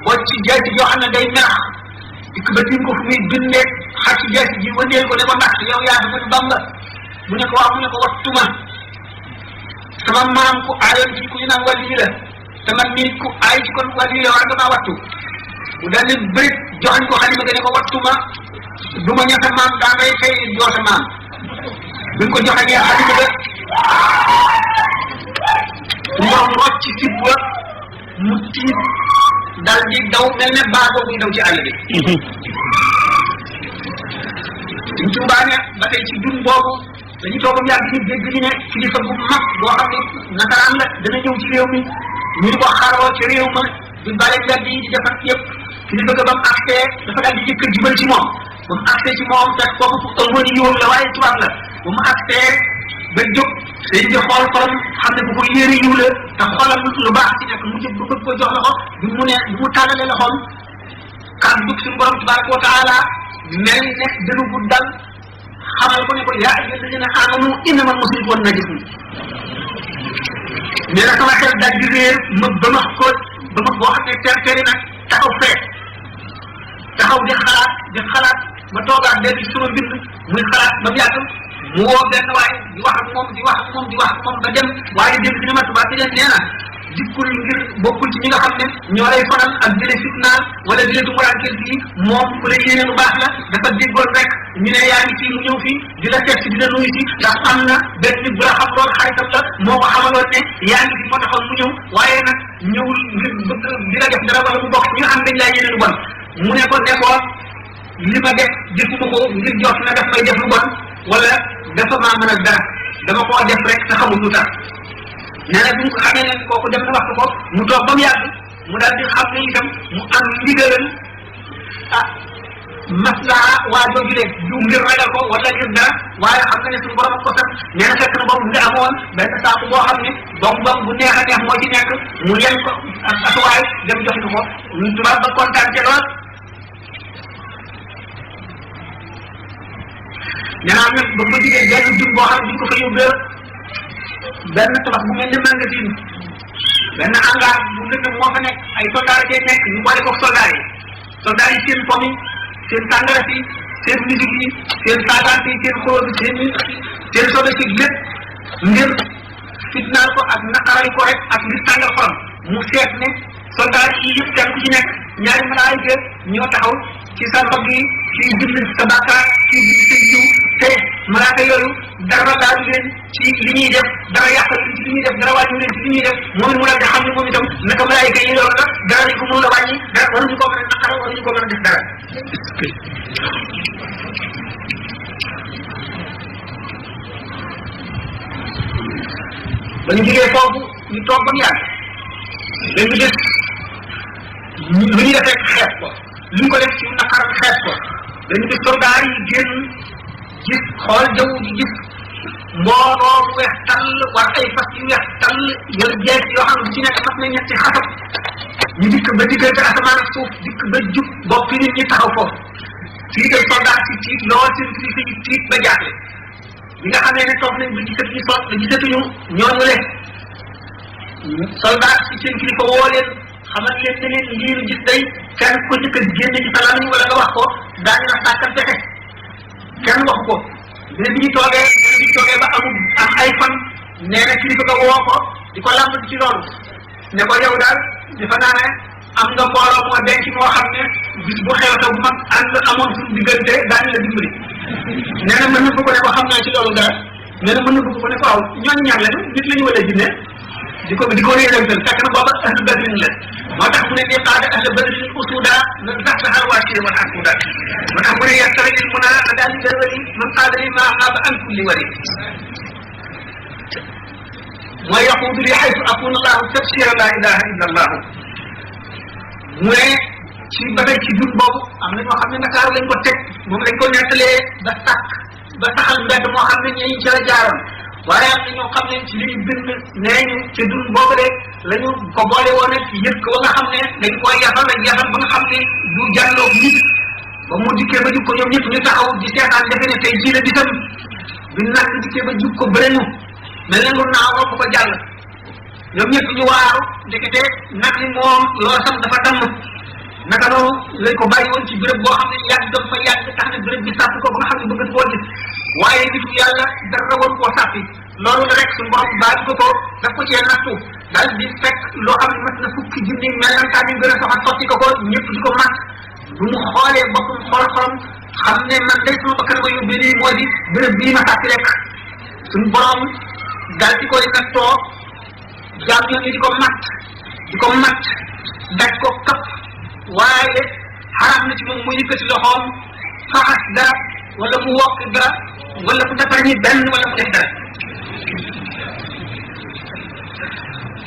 bocc jaati joo xam ne day merax dikk ba tim ko fu muy bindee xar ci jaati ji wëndeel ko ne ko ndax yow yaa dafa Bamba mu ne ko waaw mu ne ko wattuma sama maam ku aayoon ci ku ñu naan wàllu la te man mii ku aay ci kon wàllu la war nga maa wattu bu daal di bëri joxañ ko xalima ga ne ko wattuma du ma ñetta maam daa ngay fay joo sa maam buñ ko joxañee xalima ga moom rocc ci ba mu tiit dal di daw mel ne baagoo buy daw ci àll bi Sëñ Tuubaa ne ba tey ci dun boobu dañu toogam yàgg ñu dégg ñu ne kilifa bu mag boo xam ne nasaraan la dana ñëw ci réew mi ñu di ko xaroo ci réew ma di bale mbedd yi di defar yëpp kilifa ga ba mu agsee dafa daal di jëkk jubal ci moom ba mu agsee ci moom fekk kooku ëmboon yoon la waaye tubaab la ba mu agsee ba jóg sëñ bi xool xolam xam ne bu ko yéere yiw la te xolam lu baax ci nekk mu jóg ba bëgg ko jox loxo bi mu ne bi mu tàllalee loxoom kàddu suñu borom tabaraka wa taala mel ne dënu bu dal xamal ko ne ko yaa ayyuha alladina amanu innamal musrikuuna najasun nee na sama xel daal di réer ma ba ma ko ba ma boo xam ne terteri nag taxaw fee taxaw di xalaat ma toogaat dellu ci sama mbind muy xalaat ba mu yàgg mu woo benn waaye di wax ak moom ba dem waaye dem ci ne ma tubaab bi leen nee na dikkul ngir bokkul ci ñi nga xam ne ñoo lay fanal ak di la fitnaal wala di la tumuraankeel fii moom ku la yéene lu baax la dafa déggoon rek ñu ne yaa ngi fii mu ñëw fii di la seet si di la nuyu si ndax am na benn nit bu la xam lool xaritam la moo ko xamaloon ne yaa ngi fi moo taxoon mu ñëw waaye nag ñëwul ngir bëgg di la def dara wala mu bokk ñu am dañ laa yéene lu bon mu ne ko li ma def defuma ko ngir jot na daf may def lu bon wala dafa maa mën a dara dama koo def rek te xamul lu tax nee na bi mu ko xamee ne kooku dem na wax ko mu toog ba mu yàgg mu daal di xam ne itam mu am ndigalal maslaa waa jooju de du ngir ragal ko wala ngir dara waaye xam nga ne suñu borom ko sax nee na fekk na boobu nga amoon benn saako boo xam ne bom bu neex a neex moo ci nekk mu yen ko ak atuwaay dem jox ko tubaab ba kontaan ca lool nee naa nag ba ko jigéen benn dun boo xam ne duñ ko fa yóbbee benn tabax bu mel ne magasin benn hangar bu lëndëm moo fa nekk ay soldat cay nekk ñu boole ko soldat yi seen pomi seen tàngara si seen musique yi seen saagaante yi seen xóor bi seen sobe si lépp ngir fitnaal ko ak naqaral ko rek ak ngir tàngal xolam mu seet ne soldat yi yëpp kenn ku ci nekk ñaari malaayika ñoo taxaw ci sa mbagg yi ci bind sa bàkkaar ci bind sa jiw te malaaka yooyu dara daal leen ci li ñuy def dara yàqal ci li ñuy def dara wàññi leen ci li ñuy def moom it mu daal di xam ne moom itam naka malaayika yi loolu la dara dañ ko mën a wàññi dara waruñu ko mën a naqara waruñu ko mën a def dara ba ñu jógee foofu ñu toog ba mu yàgg dañu def lu ñu def rek xeet ko lu ñu ko def ci naqaram xeet ko dañu def soldat yi génn gis xool jaww ji gis mbooloo bu weex tall war ay fas yu weex tall yor jeex yoo xam ne ci nekk fas na ñetti xasab ñu dikk ba diggante asamaan ak suuf dikk ba jub bopp nit ñi taxaw foofu fii day soldat si tiit lool seen kilifa yi tiit ba jaaxle bi nga xamee ne toog nañ ba gisatuñu ba gisatuñu ñooñu leen soldat si seen kilifa woo leen xamal leen ne leen lii ñu gis day kenn ko njëkk a génne ci sa lamiñ wala nga wax ko daañu la sàkkal pexe kenn waxu ko ne bi ñu toogee ba am ay fan nee na kilifa ko woo ko di ko làmb ci loolu ne ko yow daal dafa naa ne am nga mbooloo moo denc moo xam ne bis bu xew bu mag ànd amoon suñu diggante daañu la dimbali nee na mën na ko ne ko xam naa ci loolu dara nee na mën na ko ne ko waaw ñooñu ñaar lañu nit la ñu wala jinne di ko réerantal fekk na booba ahlu badrin la moo tax mu ne ni qaada ahlu badrin usuda na sax saxal waasiri wal akuda moo tax mu ne yastari lil muna na daal di wali man qaada li ma xaaba an kulli wali mooy yaquudu li xaytu akuna allahu tafsira la ilaha illa allahu mu ne ci ba tey ci jur boobu am na ñoo xam ne Ndakaaru lañ ko teg moom lañ ko nettalee ba sàkk ba saxal mbedd moo xam ne ñi ca la jaaroon waaye am na ñoo xam ne ci li ñu bind nee ñu ca dun boobu de la ñu ko boole woon ak yëkk ba nga xam ne dañ koy yaxal ba nga xam ne du jàlloo nit ba mu dikkee ba jub ko ñoom ñëpp ñu taxaw di seetaan defe ne tey jii la bisam bi nag dikkee ba jub ko bëre ñu mel ne lu naaw romb ko jàll ñoom ñëpp ñu waaru ndekete nag ni moom loo sam dafa damm naka noonu lañ ko bàyyi woon ci béréb boo xam ne yàgg dam fa yàgg tax na béréb bi sàpp ko ba nga xam ne bëgg koo gis waaye nit yàlla dara woon koo sàppi loolu la rek suñu borom baal ko daf ko cee nattu daal di fekk loo xam ne mat na fukki junni melantaan yu gën a soxal sotti ko ñëpp di ko mat bu mu xoolee boppam xool xolam xam ne man day sama bakkan ma yóbbee nii moo di béréb bii ma sàppi rek suñu borom daal di koy nattoo jaam ñoo ñu di ko mat daj ko kapp waaye xaraam na ci moom muy yëkkati loxoom faxas dara wala mu wokk dara wala mu defar ñi benn wala mu def dara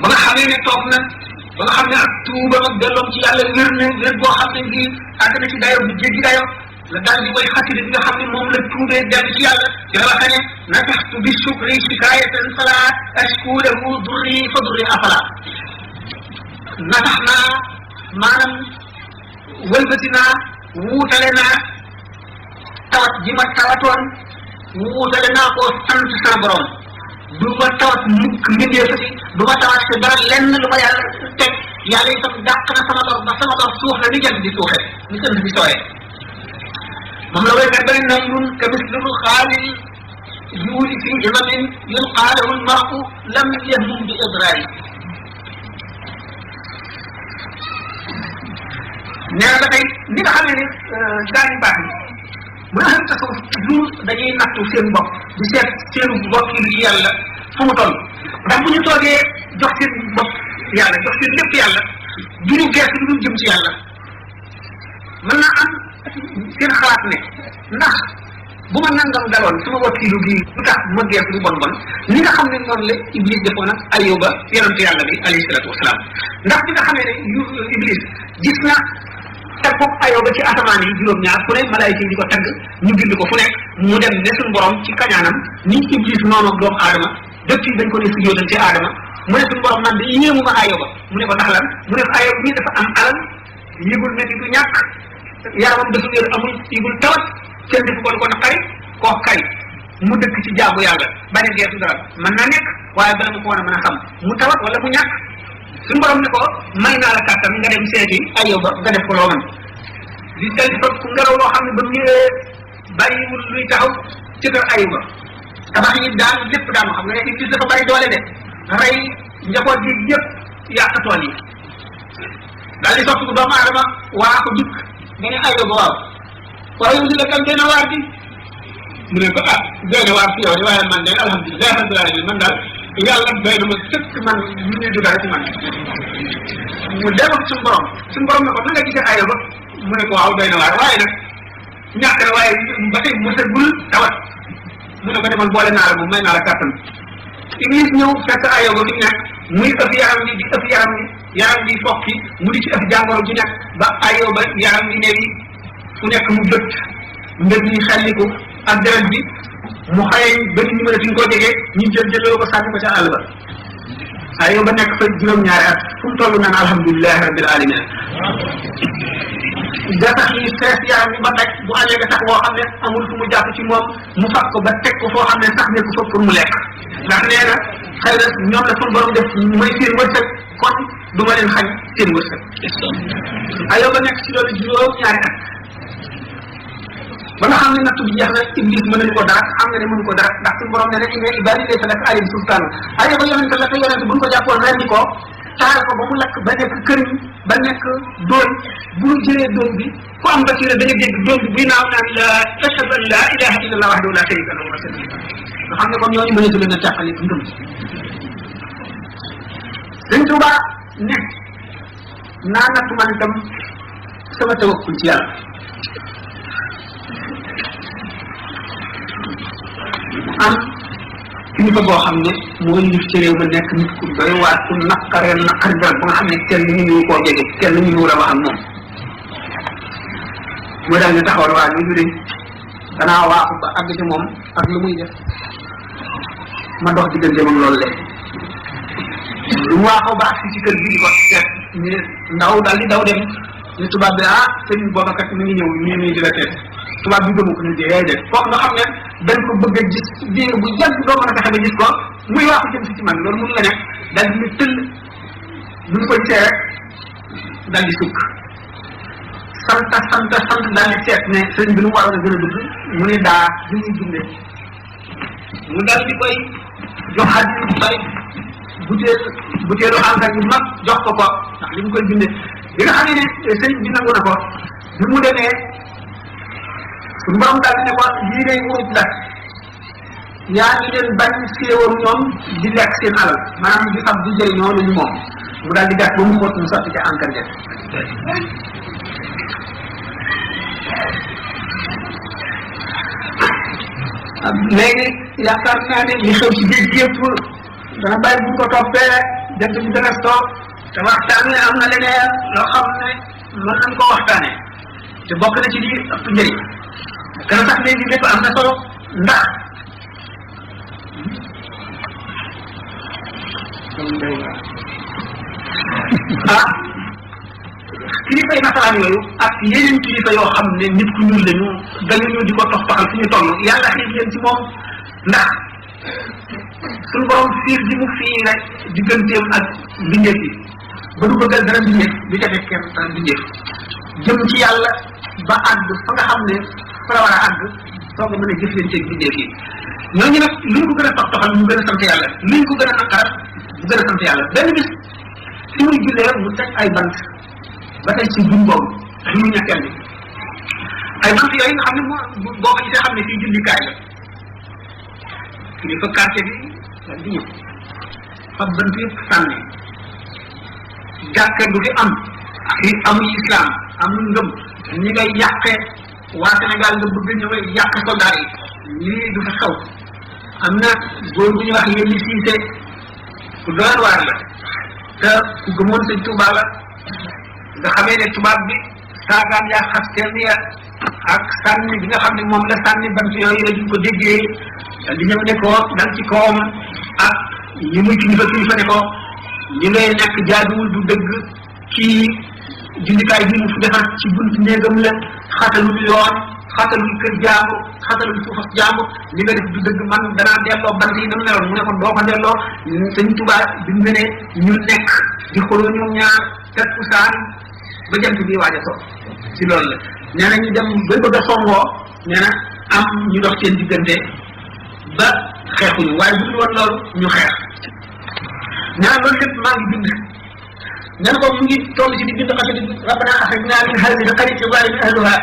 ba nga xamee ne toog na ba nga xam ne ak tuubam ak delloom ci yàlla wér na wér boo xam ne ngi àgg na ci dayo bu jéggi dayo la daal di koy xasida bi nga xam ne moom la tuubee dellu ci yàlla ci la waxee ne nataxtu bi shukri shikayatan fala ashkulahu durri fa durri afala natax naa maanaam wëlbati naa wuutale naa tawat ji ma tawatoon wuutale naa koo sant sa borom du ma tawat mukk mbindeefati du ma tawat te dara lenn lu ma yàlla teg yàlla itam dàq na sama lor ba sama lor suux la ni jant di suuxe ni jant di sooyee moom la waykat bari na ñun ka mislul xaalil yuuli fi imamin yulqaalahu lmaru lam yahmum bi idraari nee na ba tey li nga xam ne gaañu baax yi bu la xam tasawuf toujours dañuy nattu seen bopp di seet seenu bopp yi ci yàlla fu mu toll ndax bu ñu toogee jox seen bopp yàlla jox seen lépp yàlla du ñu geesu du ñu jëm ci yàlla mën naa am seen xalaat ne ndax bu ma nangam daloon su ma wakkiilu gii lu tax ma geesu lu bon bon ni nga xam ne noonu la Iblis defoon ak Ayuba yonente yàlla bi alayhi salaatu wasalaam ndax bi nga xamee ne Iblis gis na tag ko Ayuba ci asamaan yi juróom-ñaar fu ne malaayika yi di ko tagg ñu bind ko fu nekk mu dem ne suñu borom ci kañaanam ni Iblis noonu ak doomu aadama depuis dañ ko ne sujjóotal ci aadama mu ne suñu borom man de yéemu ma Ayuba mu ne ko ndax lan mu ne ko Ayuba mii dafa am alal yëgul metti du ñàkk yaramam dafa wér amul yëgul tawat kenn defu ko naqari koo kay mu dëkk ci jaamu yàlla bañ a geesu dara mën naa nekk waaye bala ma ko war a mën a xam mu tawat wala mu ñàkk suñu borom ne ko may naa la kàttan nga dem seeti Ayuba nga def ko loo mën di dal di fekk ngelaw loo xam ne ba mu ñëwee bàyyiwul luy taxaw ci kër Ayuba tabax yi daan lépp daanu xam nga ne Iblis dafa bari doole de rey njaboot gi yëpp yàq tool yi daal di soppi ko doomu aadama waa ko dikk nga ne Ayuba waaye yow di la kan dina waar bi mu ne ko doy na waar fi yow de waaye man de alhamdulilah rabbil alamin man daal yàlla doy na ma sëkk man ñu ne du dara ci man mu dem ak suñu borom ne ko na nga gisee Ayuba mu ne ko waaw doy na waar waaye nag ñàkk na waaye ba tey mosagul tawat mu ne ko demal boole naa la moom may naa la kàttan Iblis ñëw fekk Ayuba bi nekk muy ëpp yaram bi di ëpp yaram bi fokki mu di ci ëpp jàngoro ji nekk ba Ayuba yaram bi neewi fu nekk mu bët mbët ñi xelliku ak deret bi mu xëy ba nit ñi mënatuñ koo jege ñu jëloo ko sànni ko ca àll ba Ayuba nekk fa juróom-ñaari at fu mu toll naan alhamdulilah rabbil alamin da tax yi fees yaram bi ba daj bu amee nga tax boo xam ne amul fu mu jàpp ci moom mu fab ko ba teg ko foo xam ne sax nekku fa pour mu lekk ndax nee na xëy na ñoom la suñu borom def mooy seen wërsëg kon du ma leen xañ seen wërsëg Ayuba nekk ci loolu juróom-ñaari at ba nga xam ne natt bi jeex na Iblis mënuñu ko dara xam nga ne mënu ko dara ndax suñu borom ne ne inna ibaadi laysa laka alayhim sultaan Ayuba yonente la te yonente buñ ko jàppoon rendi ko taal ko ba mu lakk ba nekk këriñ ba nekk dóom bu ñu jëlee dóom bi ku am basira da nga dégg dóom bi buy naaw naan la ashhadu an la ilaha illa allah wahdahu la sharika lahu nga xam ne kon ñooñu mënatu leen a jàppale ngëm Sëñ Tuuba ne naa nattu man itam sama tawakkul ci yàlla am kilifa boo xam ne moo ñu ci réew ma nekk nit ku doy waar ku naqaree naqari dara ba nga xam ne kenn ñu ñu koo jege kenn ñu ñu war a wax ak moom moo daal ñu taxawal waa ñu jure danaa waaxu ba àgg ci moom ak lu muy def ma dox diggante moom loolu le lu mu waaxoo ba agsi ci kër bi di ko seet ñu ndaw daal di daw dem ñu tubaab bi sëñ booba kat mi ngi ñëw nii di la seet tubaab bi gëmu ko ñu dee def foofu nga xam ne dañ ko bëgg a gis diir bu yàgg doo mën a fexe ba gis ko muy waaxu jëm si ci man loolu mënu la nekk daal di ñu tëll bu ñu koy seet rek daal di sukk sant daal di seet ne sëriñ bi nu mu waroon a gën a dugg mu ne daa li muy dundee mu daal di koy jox xaddi bu bari butéelu engrais yu mag jox ko ndax li mu koy dundee bi nga xam ne sëriñ bi nangu na ko bi mu demee suñu borom daal di ne ko lii day wurut la yaa ngi leen bañ séewoon ñoom di lekk seen alal maanaam di xam di jëriñoo lu ñu moom mu daal di gas ba mu xóot mu sotti ca engrais léegi yaakaar naa ne li xew ci géej gi yëpp dana bàyyi bu ko toppee jant bi dana toog te waxtaan wi am na leneen loo xam ne mën nañ ko waxtaanee te bokk na ci li ëpp njëriñ kana sax léegi lépp am na solo ndax kilifay nasaraan yooyu ak yeneen kilifa yoo xam ne nit ku ñuul lañu dañu ñu di ko tox toxal fu ñu toll yàlla xiir leen ci moom ndax suñu borom fiir di mu fii rek digganteem ak mbindeef yi ba du bëggal dara mbindeef du ca def kenn dara mbindeef jëm ci yàlla ba àgg fa nga xam ne fa la war a àgg soo ko mën a jëflanteeg mbindeef yi ñooñu nag luñ ko gën a tox toxal mu gën a sant yàlla luñ ko gën a naqaral mu gën a sant yàlla benn bis fi muy jullee mu teg ay bant ba tey ci dun boobu duñu ñetteel bi ay bant yooyu nga xam ne moo boo ko gisee xam ne fii jullikaay la kilifa quartier bi daal di ñëw fab bant yëpp sànni jàkka du fi am fi amul islam amul ngëm ñi ngay yàqee waa Sénégal nga bëgg ñëw yàq soldat yi lii du fa xew am na góor bu ñuy wax yéen siise ku doon waar la te ku gëmoon sëñ Tuubaa la nga xamee ne tubaab bi saagaan yaa xasteen ya ak sànni bi nga xam ne moom la sànni bant yooyu la duñ ko déggee di ñëw ne ko dal ci kawam ak ñi muy kilifa ne ko ñi ngay nekk jaaduwul du dëgg kii jundikaay bi mu fi defar ci bunt néegam la xatalul yoon xatalul kër jàmbur xatalul suufas jàmbur li nga def du dëgg man danaa delloo bant yi dama meloon mu ne ko doo ko delloo sëñ Tuubaa bi mu ne ñu nekk di xuloo ñoom ñaar tekku saan ba jant bi waaj a so si loolu la nee na ñu dem ba bëgg a songoo nee na am ñu dox seen diggante ba xeexuñu waaye bu dul woon loolu ñu xeex nee na loolu lépp maa ngi bind nee na boobu mu ngi toll ci di bind xasida rabbana axrijna min haadihi l-qaryati zaalimi ahluha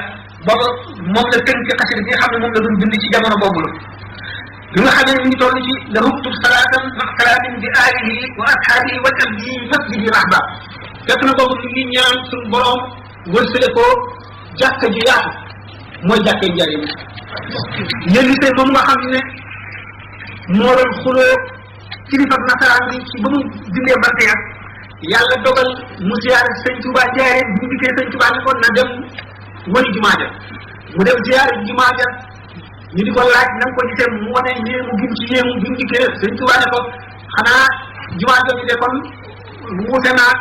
booba moom la tënk xasida bi nga xam ne moom la doon bind ci jamono boobu la bi nga xam ne mu ngi toll ci la huktub salaatan ma salaamin bi aalihi wa ashaabihi wa abdi masjidi rahba fekk na boobu ñu ngi ñaan suñu borom wërsale ko jàkka ji yaatu mooy jàkkee njariñ yéen tey moom nga xam ne moo doon xuloo kilifa nasaraan bi ci ba mu dindee bant ya yàlla dogal mu ziyaare sëñ Tuubaa njaareen bi mu dikkee sëñ Tuubaa ne ko na dem wëri jumaa ja mu dem ziyaare jumaa ja ñu di ko laaj na nga ko gisee mu wane yéemu gi mu ci yéemu bi mu dikkee sëñ Tuubaa ne ko xanaa jumaa ja ñu de kon wuute naa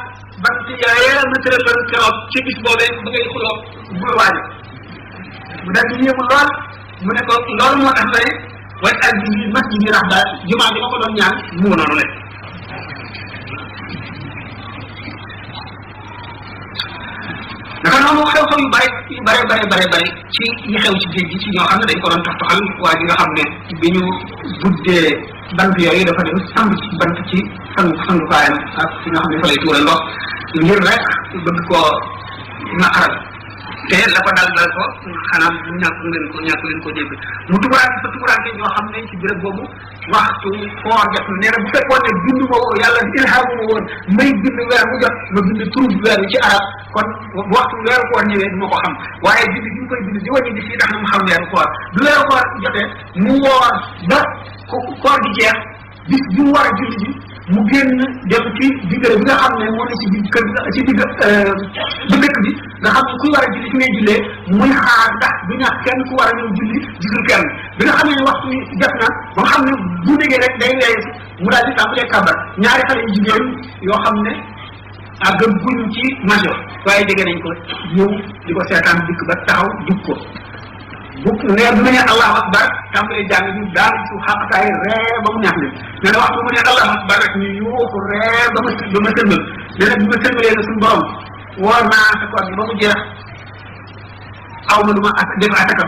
bant yooyee ma tëraloon keroog ci bis boobee ba ngay xuloo bul waajo mu daal di yéemu lool mu ne ko loolu moo tax ma ne way ak bi masjid bi rahba jumaa bi ma ko doon ñaan mu noonu la naka noonu xew-xew yu bare ci yi xew ci géej gi ci ñoo xam ne dañ ko doon toxal waa ji nga xam ne bi ñu buddee bant yooyu dafa dem samb ci bant ci sangu kaayam ak fi nga xam ne fa lay tuura ndox ngir rek bëgg koo naqaral te la ko dal ko xanaa ñàkk leen ko dégg mu tubaraanke ñoo xam ne ci béréb boobu waxtu foor jot na nee na bu fekkoon ne bind ma woo yàlla ilhaamu ma woon may bind weer mu jot ma bind turu weer wi ci arab kon waxtu weeru koor ñëwee du ma ko xam waaye bind bi ñu koy bind di wàññi di fii tax na mu xam weeru koor du weeru koor jotee mu woor ba koor gi jeex bis bi mu war a julli ji mu génn dem ci diggante bi nga xam ne moo ne ci digg kër ci digg bu dëkk bi nga xam ne kuy war a julli fi ngay jullee muy xaar ndax du ñàkk kenn ku war a ñëw julli gisul kenn bi nga xam ne waxtu wi jot na ba nga xam ne bu déggee rek day weesu mu daal di tàmbalee kabar ñaari xale yu jigéen yoo xam ne àgg guñ ci major waaye dégg nañ ko ñëw di ko seetaan dikk ba taxaw dugg ko bu neer bu mu ne allahu akbar tàmbalee jàng ñu daal ci xaqataay ree ba mu neex leen nee na waxtu mu ne allahu akbar rek ñu yuuxu ree ba ma sëlmal nee na bi ma sëlmalee na suñu borom woor naa sa koor bi ba mu jeex aw ma lu ma def asaka